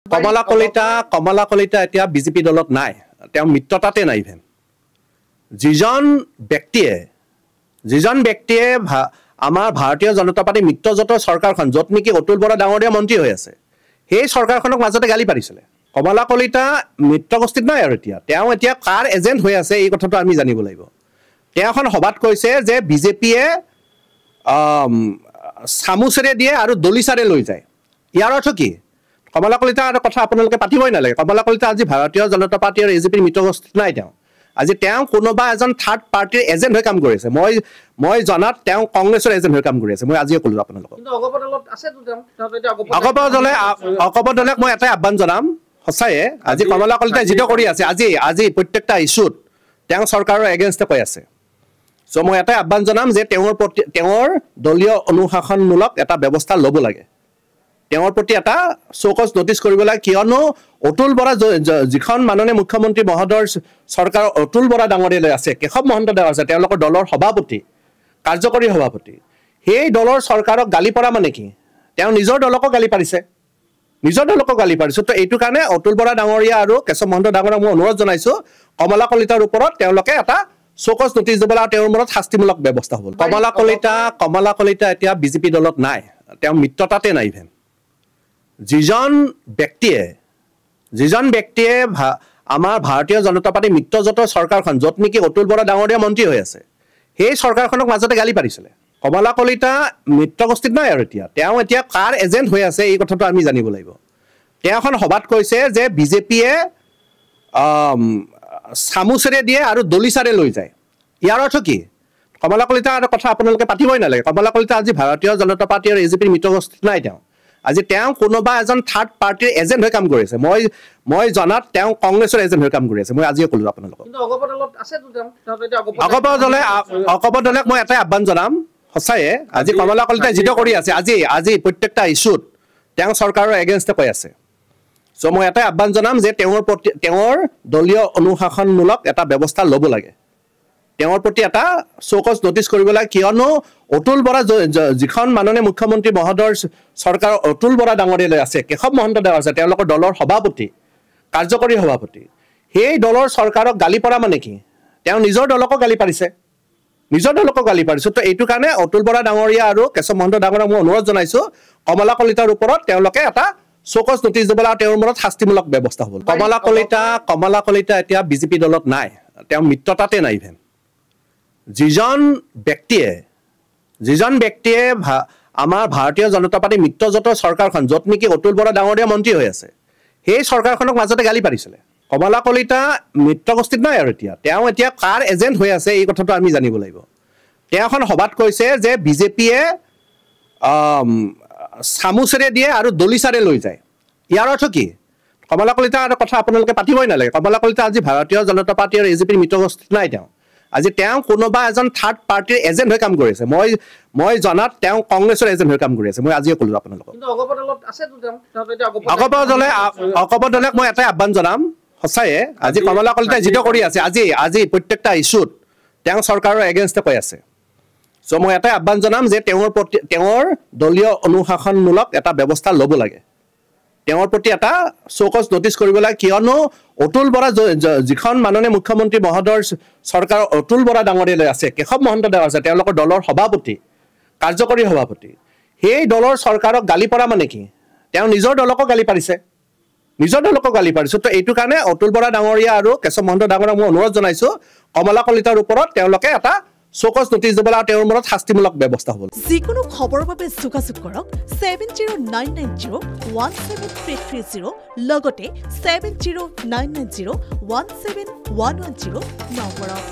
কমলা কলিতা এতিয়া বিজেপি দলত নাই, তেওঁ মিত্ৰতাতে নাই। যিজন ব্যক্তিয়ে আমাৰ ভাৰতীয় জনতা পাৰ্টি মিত্ৰজোঁটৰ চৰকাৰখন য'ত নেকি অতুল বৰা ডাঙৰীয়া মন্ত্ৰী হৈ আছে, সেই চৰকাৰখনক মাজতে গালি পাৰিছিলে। কমলা কলিতা মিত্ৰগোষ্ঠীত নাই আৰু তেওঁ এতিয়া কাৰ এজেণ্ট হৈ আছে এই কথাটো আমি জানিব লাগিব। তেওঁ এখন সভাত কৈছে যে বিজেপিয়ে চামুচেৰে দিয়ে আৰু দলিচাৰে লৈ যায়। ইয়াৰ অৰ্থ কি? কমলা কলিতাৰ কথা আপোনালোকে পাতিবই নালাগে। কমলা কলিতা আজি ভাৰতীয় জনতা পাৰ্টি আৰু এজিপিৰ মিত্ৰগোষ্ঠীত নাই। আজি তেওঁ কোনোবা এজন থাৰ্ড পাৰ্টিৰ এজেণ্ট হৈ কাম কৰি আছে। মই জনাত তেওঁ কংগ্ৰেছৰ এজেণ্ট হৈ কাম কৰি আছে। মই আজিয়ে ক'লো আপোনালোকক। অগপ দলক মই এটাই আহ্বান জনাম, সঁচায়ে আজি কমলা কলিতাই যিটো কৰি আছে, আজি প্ৰত্যেকটা ইছ্যুত তেওঁ চৰকাৰৰ এগেইনষ্টে কৈ আছে। চ' মই এটাই আহ্বান জনাম যে তেওঁৰ দলীয় অনুশাসনমূলক এটা ব্যৱস্থা ল'ব লাগে। তেওঁৰ প্ৰতি এটা চৌকছ নটিচ কৰিব লাগে, কিয়নো অতুল বৰা যিখন মাননীয় মুখ্যমন্ত্ৰী মহোদয়ৰ চৰকাৰৰ অতুল বৰা ডাঙৰীয়ালৈ আছে, কেশৱ মহন্ত ডাঙৰ আছে, তেওঁলোকৰ দলৰ সভাপতি, কাৰ্যকৰী সভাপতি, সেই দলৰ চৰকাৰক গালি পৰা মানে কি? তেওঁ নিজৰ দলকো গালি পাৰিছে, তো এইটো কাৰণে অতুল বৰা ডাঙৰীয়া আৰু কেশৱ মহন্ত ডাঙৰীয়াক মই অনুৰোধ জনাইছোঁ, কমলা কলিতাৰ ওপৰত তেওঁলোকে এটা চৌকছ নটিচ দিব লাগে আৰু তেওঁৰ ওপৰত শাস্তিমূলক ব্যৱস্থা হ'ব। কমলা কলিতা এতিয়া বিজেপি দলত নাই, তেওঁ মিত্ৰতাতে নাই। যিজন ব্যক্তিয়ে আমাৰ ভাৰতীয় জনতা পাৰ্টি মিত্ৰজোঁটৰ চৰকাৰখন য'ত নেকি অতুল বৰা ডাঙৰীয়া মন্ত্ৰী হৈ আছে, সেই চৰকাৰখনক মাজতে গালি পাৰিছিলে। কমলা কলিতা মিত্ৰগোষ্ঠীত নাই আৰু তেওঁ এতিয়া কাৰ এজেণ্ট হৈ আছে এই কথাটো আমি জানিব লাগিব। তেওঁ এখন সভাত কৈছে যে বিজেপিয়ে চামুচেৰে দিয়ে আৰু দলিচাৰে লৈ যায়। ইয়াৰ অৰ্থ কি? কমলা কলিতাৰ কথা আপোনালোকে পাতিবই নালাগে। কমলা কলিতা আজি ভাৰতীয় জনতা পাৰ্টি আৰু এজিপিৰ মিত্ৰগোষ্ঠীত নাই। আজি তেওঁ কোনোবা এজন থাৰ্ড পাৰ্টিৰ এজেণ্ট হৈ কাম কৰি আছে। মই জনাত তেওঁ কংগ্ৰেছৰ এজেণ্ট হৈ কাম কৰি আছে। মই আজিয়ে ক'লো আপোনালোকক। অগপ দলক মই এটাই আহ্বান জনাম, সঁচায়ে আজি কমলা কলিতাই যিটো কৰি আছে, আজি প্ৰত্যেকটা ইছ্যুত তেওঁ চৰকাৰৰ এগেইনষ্টে কৈ আছে। চ' মই এটাই আহ্বান জনাম যে তেওঁৰ দলীয় অনুশাসনমূলক এটা ব্যৱস্থা ল'ব লাগে। তেওঁৰ প্ৰতি এটা চৌকছ নটিচ কৰিব লাগে, কিয়নো অতুল বৰা যিখন মাননীয় মুখ্যমন্ত্ৰী মহোদয়ৰ চৰকাৰৰ অতুল বৰা ডাঙৰীয়ালৈ আছে, কেশৱ মহন্ত ডাঙৰ আছে, তেওঁলোকৰ দলৰ সভাপতি, কাৰ্যকৰী সভাপতি, সেই দলৰ চৰকাৰক গালি পৰা মানে কি? তেওঁ নিজৰ দলকো গালি পাৰিছে, তো এইটো কাৰণে অতুল বৰা ডাঙৰীয়া আৰু কেশৱ মহন্ত ডাঙৰীয়াক মই অনুৰোধ জনাইছোঁ, কমলা কলিতাৰ ওপৰত তেওঁলোকে এটা চৌকছ নটিচ দিব লাগে আৰু তেওঁৰ ওপৰত শাস্তিমূলক ব্যৱস্থা হ'ব। কমলা কলিতা এতিয়া বিজেপি দলত নাই, তেওঁ মিত্ৰতাতে নাই। যিজন ব্যক্তিয়ে আমাৰ ভাৰতীয় জনতা পাৰ্টি মিত্ৰজোঁটৰ চৰকাৰখন য'ত নেকি অতুল বৰা ডাঙৰীয়া মন্ত্ৰী হৈ আছে, সেই চৰকাৰখনক মাজতে গালি পাৰিছিলে। কমলা কলিতা মিত্ৰগোষ্ঠীত নাই আৰু তেওঁ এতিয়া কাৰ এজেণ্ট হৈ আছে এই কথাটো আমি জানিব লাগিব। তেওঁ এখন সভাত কৈছে যে বিজেপিয়ে চামুচেৰে দিয়ে আৰু দলিচাৰে লৈ যায়। ইয়াৰ অৰ্থ কি? কমলা কলিতাৰ কথা আপোনালোকে পাতিবই নালাগে। কমলা কলিতা আজি ভাৰতীয় জনতা পাৰ্টি আৰু এজিপিৰ মিত্ৰগোষ্ঠীত নাই। আজি তেওঁ কোনোবা এজন থাৰ্ড পাৰ্টিৰ এজেণ্ট হৈ কাম কৰি আছে। মই জনাত তেওঁ কংগ্ৰেছৰ এজেণ্ট হৈ কাম কৰি আছে। মই আজিয়ে ক'লো আপোনালোকক। অগপ দলক মই এটাই আহ্বান জনাম, সঁচায়ে আজি কমলা কলিতাই যিটো কৰি আছে, আজি প্ৰত্যেকটা ইছ্যুত তেওঁ চৰকাৰৰ এগেইনষ্টে কৈ আছে। চ' মই এটাই আহ্বান জনাম যে তেওঁৰ দলীয় অনুশাসনমূলক এটা ব্যৱস্থা ল'ব লাগে। তেওঁৰ প্ৰতি এটা চৌকছ নটিচ কৰিব লাগে, কিয়নো অতুল বৰা যিখন মাননীয় মুখ্যমন্ত্ৰী মহোদয়ৰ চৰকাৰৰ অতুল বৰা ডাঙৰীয়ালৈ আছে, কেশৱ মহন্ত ডাঙৰ আছে, তেওঁলোকৰ দলৰ সভাপতি, কাৰ্যকৰী সভাপতি, সেই দলৰ চৰকাৰক গালি পৰা মানে কি? তেওঁ নিজৰ দলকো গালি পাৰিছে, তো এইটো কাৰণে অতুল বৰা ডাঙৰীয়া আৰু কেশৱ মহন্ত ডাঙৰীয়াক মই অনুৰোধ জনাইছোঁ, কমলা কলিতাৰ ওপৰত তেওঁলোকে এটা চৌকছ নটিচ দিব লাগে আৰু তেওঁৰ ওপৰত শাস্তিমূলক ব্যৱস্থা হ'ব। যিকোনো খবৰৰ বাবে যোগাযোগ কৰক 7099017330 লগতে 7099017110 নম্বৰত।